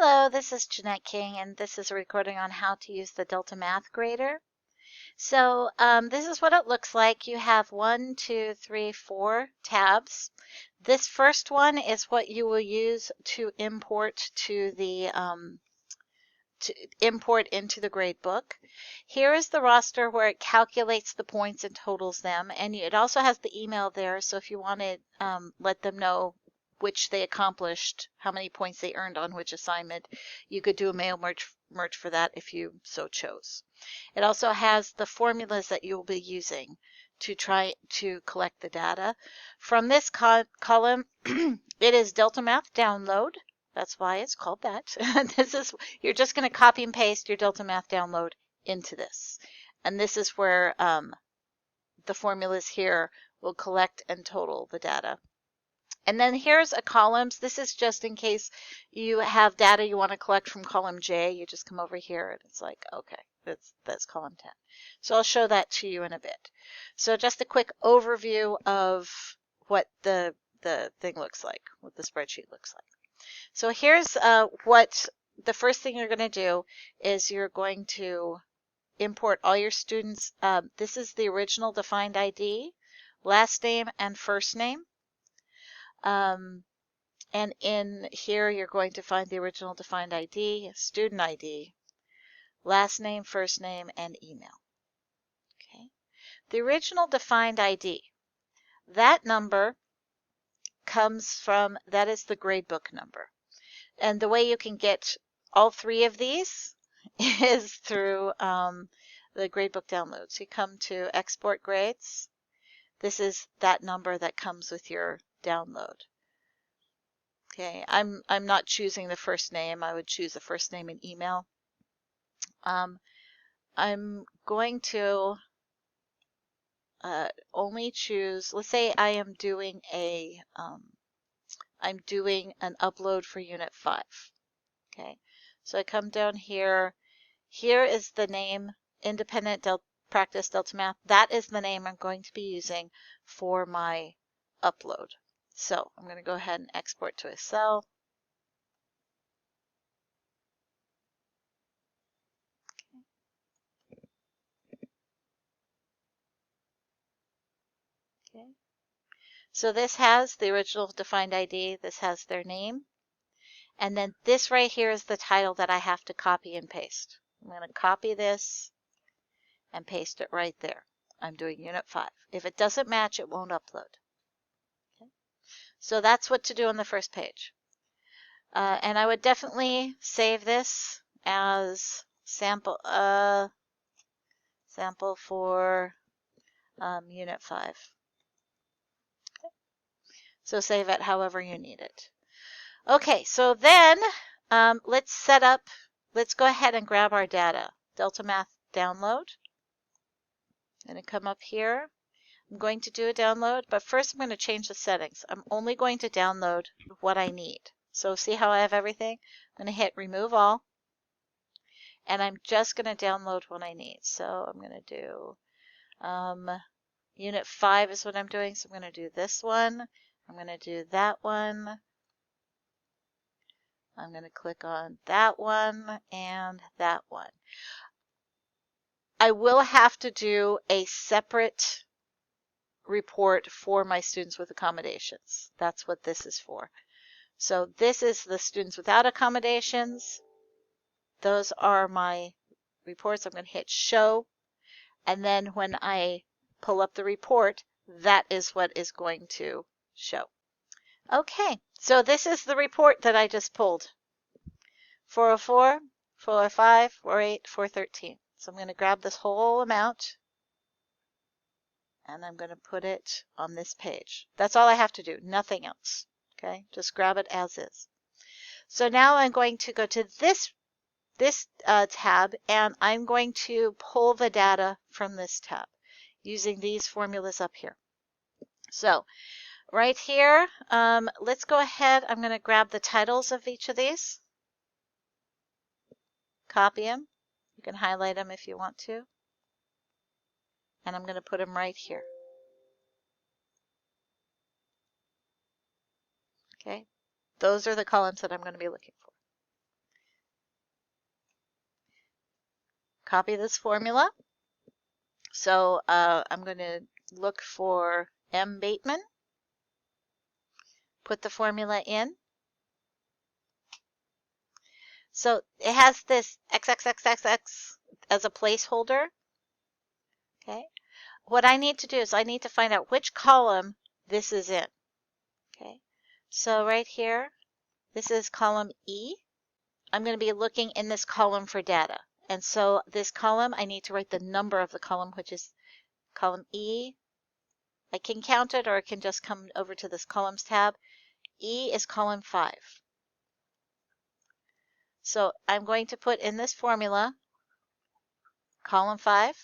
Hello, this is Jeanette King, and this is a recording on how to use the Delta Math Grader. So this is what it looks like. You have 1, 2, 3, 4 tabs. This first one is what you will use to import to the import into the gradebook. Here is the roster where it calculates the points and totals them, and it also has the email there. So if you want to let them know which they accomplished, how many points they earned on which assignment, you could do a mail merge for that if you so chose. It also has the formulas that you will be using to try to collect the data. From this column, it is Delta Math Download. That's why it's called that. You're just going to copy and paste your Delta Math Download into this. And this is where the formulas here will collect and total the data. And then here's a columns. This is just in case you have data you want to collect from column J. You just come over here and it's like, okay, that's column 10. So I'll show that to you in a bit. So just a quick overview of what the thing looks like, what the spreadsheet looks like. So here's what the first thing you're going to do is you're going to import all your students. This is the original defined ID, last name and first name. And in here, you're going to find the original defined ID, student ID, last name, first name, and email. Okay. The original defined ID, that number comes from, that is the gradebook number. And the way you can get all three of these is through the gradebook downloads. You come to Export Grades. This is that number that comes with your download. Okay, I'm not choosing the first name. I would choose the first name and email. I'm going to only choose, let's say I am doing I'm doing an upload for Unit 5. Okay, so I come down here. Here is the name, Independent Practice Delta Math. That is the name I'm going to be using for my upload. So I'm going to go ahead and export to Excel. Okay. So this has the original defined ID. This has their name. And then this right here is the title that I have to copy and paste. I'm going to copy this and paste it right there. I'm doing Unit 5. If it doesn't match, it won't upload. Okay. So that's what to do on the first page. And I would definitely save this as sample for Unit 5. Okay. So save it however you need it. Okay, so then let's go ahead and grab our data. Delta Math Download. I'm going to come up here. I'm going to do a download, but first I'm going to change the settings. I'm only going to download what I need. So see how I have everything? I'm going to hit Remove All, and I'm just going to download what I need. So I'm going to do Unit 5 is what I'm doing, so I'm going to do this one. I'm going to do that one. I'm going to click on that one and that one. I will have to do a separate report for my students with accommodations. That's what this is for. So this is the students without accommodations. Those are my reports. I'm going to hit Show. And then when I pull up the report, that is what is going to show. Okay, so this is the report that I just pulled. 404, 405, 48, 413. So I'm going to grab this whole amount and I'm going to put it on this page. That's all I have to do, nothing else. Okay, just grab it as is. So now I'm going to go to this tab and I'm going to pull the data from this tab using these formulas up here. So right here, let's go ahead. I'm going to grab the titles of each of these. Copy them. You can highlight them if you want to. And I'm going to put them right here. Okay. Those are the columns that I'm going to be looking for. copy this formula. So I'm going to look for M. Bateman, put the formula in. So it has this XXXXX as a placeholder. Okay. What I need to do is I need to find out which column this is in. Okay. So right here, this is column E. I'm going to be looking in this column for data. And so this column, I need to write the number of the column, which is column E. I can count it, or I can just come over to this columns tab. E is column 5. So I'm going to put in this formula, column 5.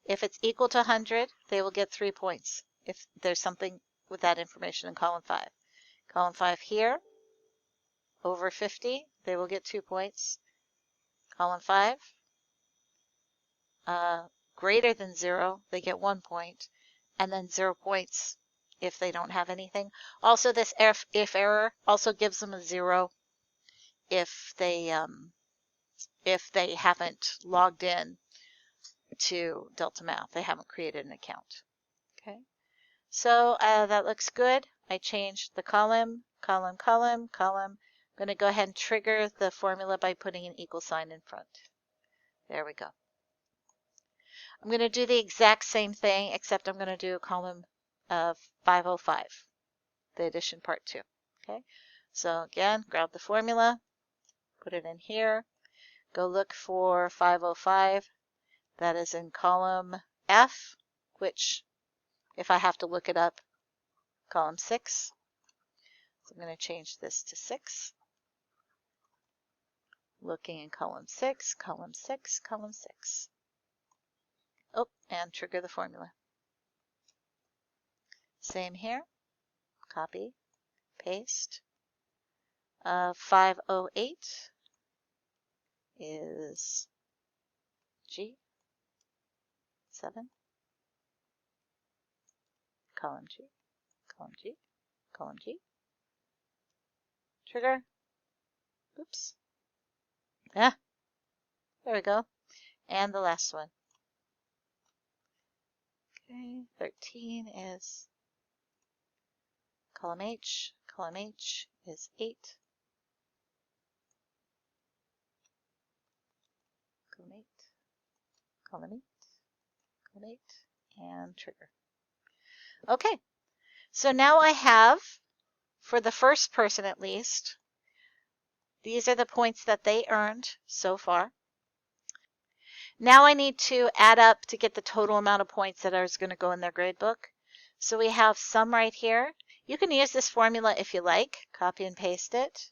If it's equal to 100, they will get 3 points if there's something with that information in column 5. Column 5 here, over 50, they will get 2 points. Column 5, greater than 0, they get 1 point, and then 0 points if they don't have anything. Also, this if error also gives them a 0 if they haven't logged in to Delta Math. They haven't created an account. Okay, so that looks good. I changed the column. I'm going to go ahead and trigger the formula by putting an equal sign in front. There we go. I'm going to do the exact same thing, except I'm going to do column 505, the addition part 2. Okay, so again, grab the formula, put it in here, go look for 505. That is in column F, which, if I have to look it up, column 6. So I'm going to change this to 6. Looking in column 6, column 6, column 6. Oh, and trigger the formula. Same here. Copy, paste. 508 is G, 7, column G, column G, column G. Trigger. Oops. Ah, there we go. And the last one. Okay, 13 is column H. Column H is 8. Column 8, column 8, column 8, and trigger. Okay, so now I have, for the first person at least, these are the points that they earned so far. Now I need to add up to get the total amount of points that is going to go in their grade book. So we have some right here. You can use this formula if you like, copy and paste it.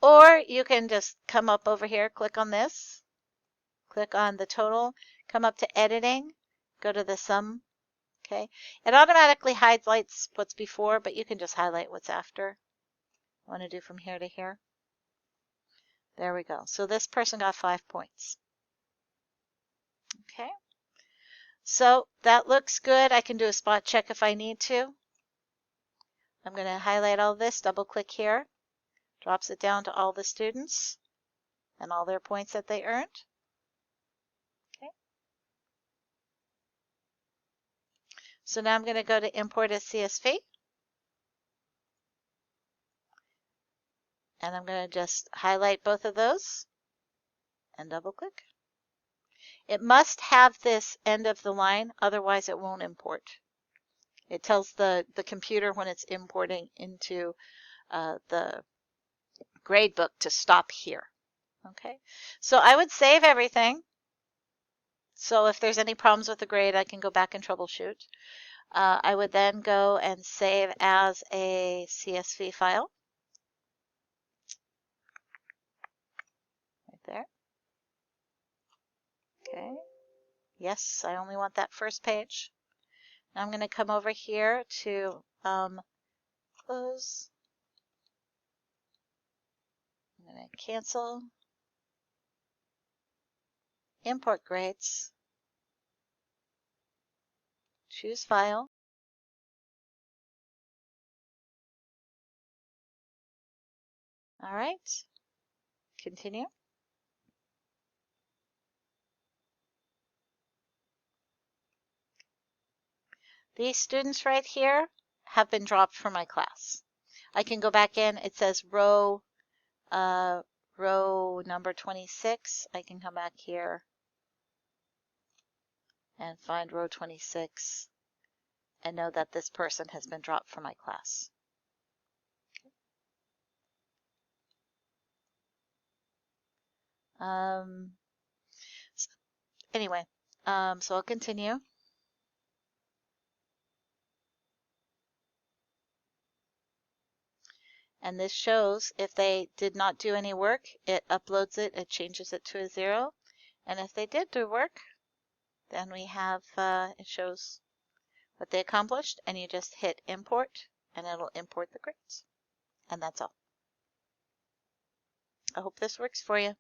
Or you can just come up over here, click on this, click on the total, come up to editing, go to the sum. Okay, it automatically highlights what's before, but you can just highlight what's after. I want to do from here to here. There we go. So this person got 5 points. Okay, so that looks good. I can do a spot check if I need to. I'm going to highlight all this, double click here, drops it down to all the students and all their points that they earned. Okay. So now I'm going to go to import as CSV. And I'm going to just highlight both of those and double click. It must have this end of the line, otherwise it won't import. It tells the computer when it's importing into the gradebook to stop here. Okay, so I would save everything. So if there's any problems with the grade, I can go back and troubleshoot. I would then go and save as a CSV file. Right there. Okay. Yes, I only want that first page. Now I'm going to come over here to close. I'm going to cancel. Import grades. Choose file. All right. Continue. These students right here have been dropped from my class. I can go back in. It says row number 26. I can come back here and find row 26 and know that this person has been dropped from my class. Anyway, so I'll continue. And this shows if they did not do any work, it uploads it, it changes it to a 0. And if they did do work, then we have, it shows what they accomplished, and you just hit import, and it'll import the grades. And that's all. I hope this works for you.